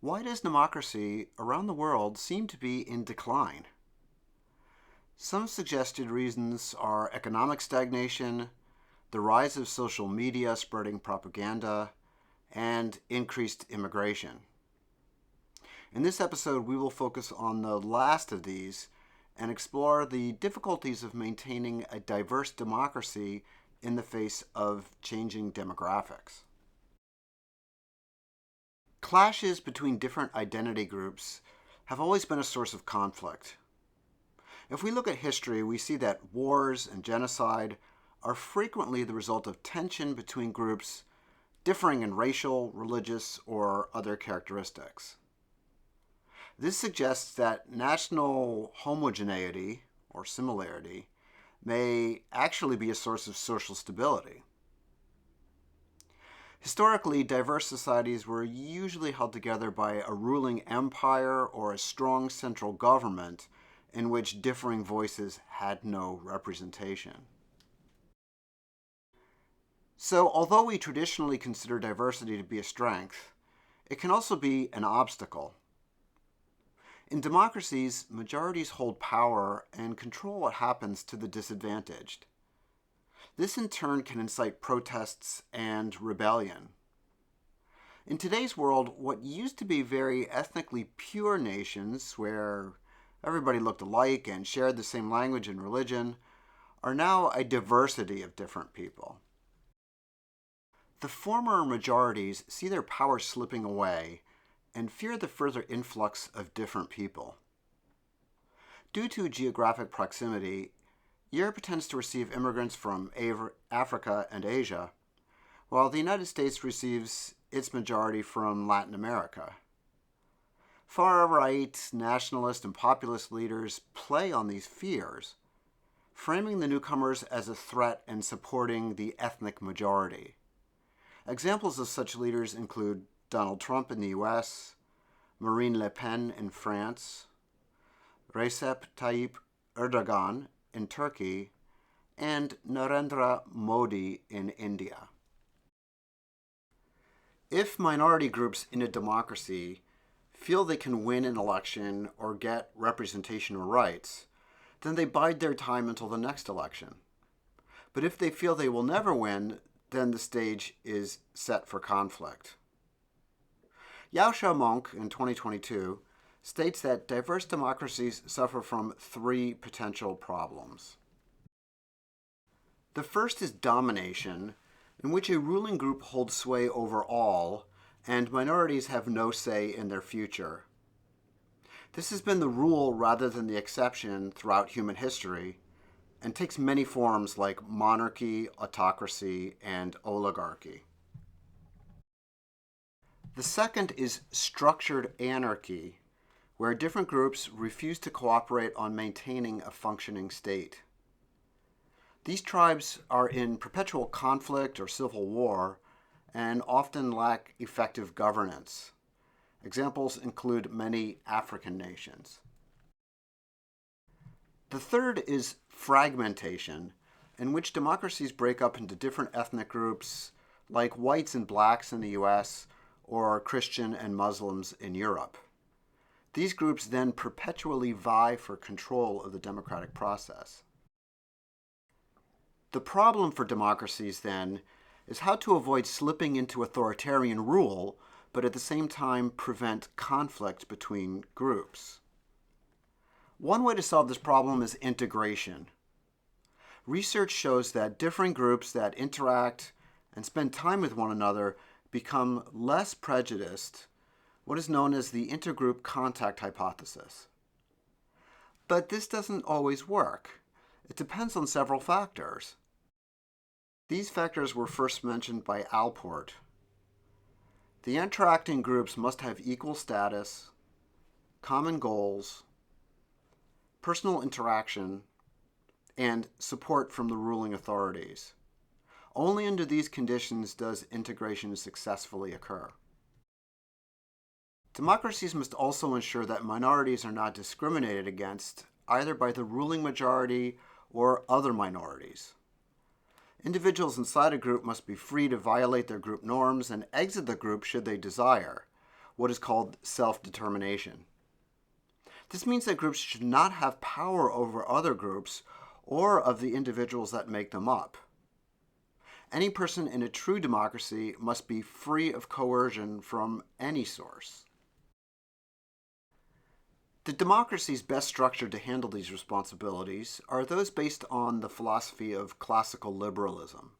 Why does democracy around the world seem to be in decline? Some suggested reasons are economic stagnation, the rise of social media spreading propaganda, and increased immigration. In this episode, we will focus on the last of these and explore the difficulties of maintaining a diverse democracy in the face of changing demographics. Clashes between different identity groups have always been a source of conflict. If we look at history, we see that wars and genocide are frequently the result of tension between groups differing in racial, religious, or other characteristics. This suggests that national homogeneity, or similarity, may actually be a source of social stability. Historically, diverse societies were usually held together by a ruling empire or a strong central government in which differing voices had no representation. So, although we traditionally consider diversity to be a strength, it can also be an obstacle. In democracies, majorities hold power and control what happens to the disadvantaged. This in turn can incite protests and rebellion. In today's world, what used to be very ethnically pure nations, where everybody looked alike and shared the same language and religion, are now a diversity of different people. The former majorities see their power slipping away and fear the further influx of different people. Due to geographic proximity, Europe tends to receive immigrants from Africa and Asia, while the United States receives its majority from Latin America. Far-right, nationalist, and populist leaders play on these fears, framing the newcomers as a threat and supporting the ethnic majority. Examples of such leaders include Donald Trump in the US, Marine Le Pen in France, Recep Tayyip Erdogan in Turkey, and Narendra Modi in India. If minority groups in a democracy feel they can win an election or get representation or rights, then they bide their time until the next election. But if they feel they will never win, then the stage is set for conflict. Yao Monk in 2022 states that diverse democracies suffer from three potential problems. The first is domination, in which a ruling group holds sway over all, and minorities have no say in their future. This has been the rule rather than the exception throughout human history, and takes many forms like monarchy, autocracy, and oligarchy. The second is structured anarchy, where different groups refuse to cooperate on maintaining a functioning state. These tribes are in perpetual conflict or civil war and often lack effective governance. Examples include many African nations. The third is fragmentation, in which democracies break up into different ethnic groups, like whites and blacks in the US or Christian and Muslims in Europe. These groups then perpetually vie for control of the democratic process. The problem for democracies, then, is how to avoid slipping into authoritarian rule, but at the same time prevent conflict between groups. One way to solve this problem is integration. Research shows that differing groups that interact and spend time with one another become less prejudiced, what is known as the intergroup contact hypothesis. But this doesn't always work. It depends on several factors. These factors were first mentioned by Alport. The interacting groups must have equal status, common goals, personal interaction, and support from the ruling authorities. Only under these conditions does integration successfully occur. Democracies must also ensure that minorities are not discriminated against either by the ruling majority or other minorities. Individuals inside a group must be free to violate their group norms and exit the group should they desire, what is called self-determination. This means that groups should not have power over other groups or of the individuals that make them up. Any person in a true democracy must be free of coercion from any source. The democracies best structured to handle these responsibilities are those based on the philosophy of classical liberalism.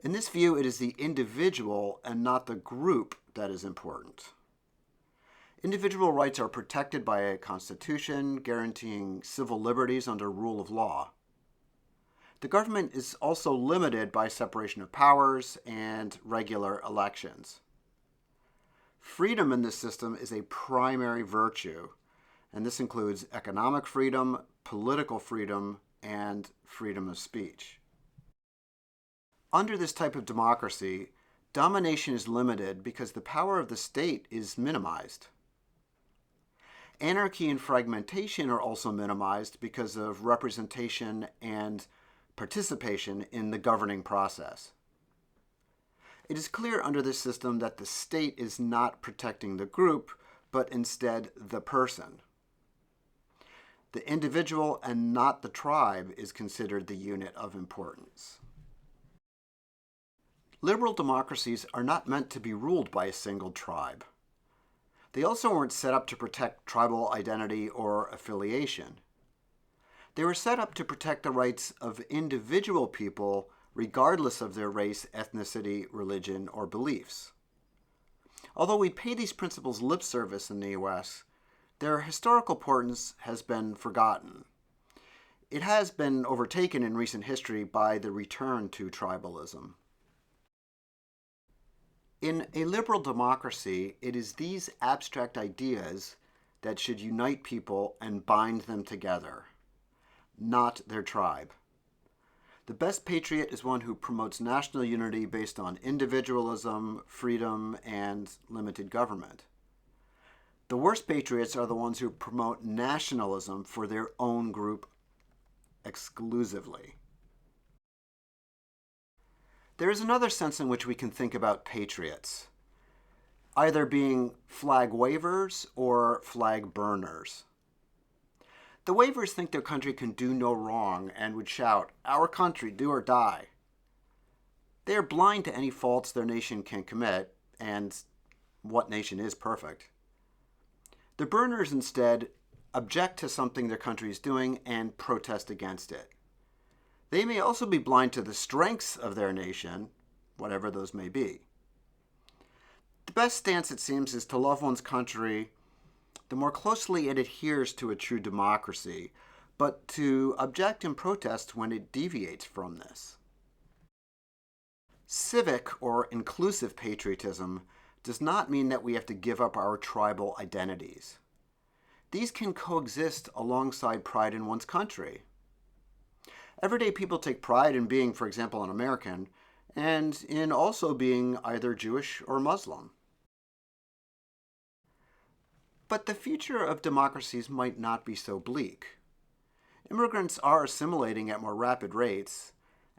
In this view, it is the individual and not the group that is important. Individual rights are protected by a constitution guaranteeing civil liberties under rule of law. The government is also limited by separation of powers and regular elections. Freedom in this system is a primary virtue, and this includes economic freedom, political freedom, and freedom of speech. Under this type of democracy, domination is limited because the power of the state is minimized. Anarchy and fragmentation are also minimized because of representation and participation in the governing process. It is clear under this system that the state is not protecting the group, but instead the person. The individual and not the tribe is considered the unit of importance. Liberal democracies are not meant to be ruled by a single tribe. They also weren't set up to protect tribal identity or affiliation. They were set up to protect the rights of individual people regardless of their race, ethnicity, religion, or beliefs. Although we pay these principles lip service in the U.S., their historical importance has been forgotten. It has been overtaken in recent history by the return to tribalism. In a liberal democracy, it is these abstract ideas that should unite people and bind them together, not their tribe. The best patriot is one who promotes national unity based on individualism, freedom, and limited government. The worst patriots are the ones who promote nationalism for their own group exclusively. There is another sense in which we can think about patriots, either being flag wavers or flag burners. The wavers think their country can do no wrong and would shout, "Our country, do or die." They are blind to any faults their nation can commit, and what nation is perfect. The burners instead object to something their country is doing and protest against it. They may also be blind to the strengths of their nation, whatever those may be. The best stance, it seems, is to love one's country the more closely it adheres to a true democracy, but to object and protest when it deviates from this. Civic or inclusive patriotism does not mean that we have to give up our tribal identities. These can coexist alongside pride in one's country. Everyday people take pride in being, for example, an American, and in also being either Jewish or Muslim. But the future of democracies might not be so bleak. Immigrants are assimilating at more rapid rates,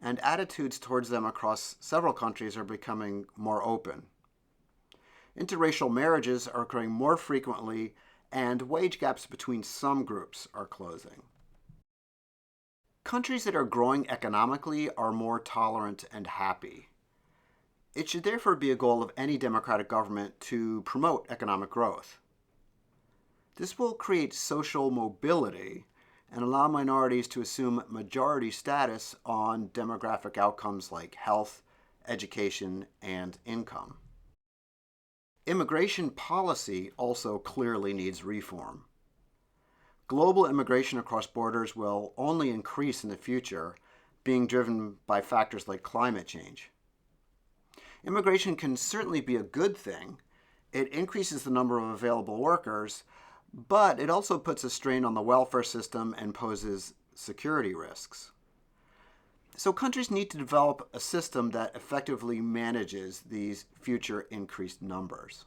and attitudes towards them across several countries are becoming more open. Interracial marriages are occurring more frequently, and wage gaps between some groups are closing. Countries that are growing economically are more tolerant and happy. It should therefore be a goal of any democratic government to promote economic growth. This will create social mobility and allow minorities to assume majority status on demographic outcomes like health, education, and income. Immigration policy also clearly needs reform. Global immigration across borders will only increase in the future, being driven by factors like climate change. Immigration can certainly be a good thing. It increases the number of available workers, but it also puts a strain on the welfare system and poses security risks. So countries need to develop a system that effectively manages these future increased numbers.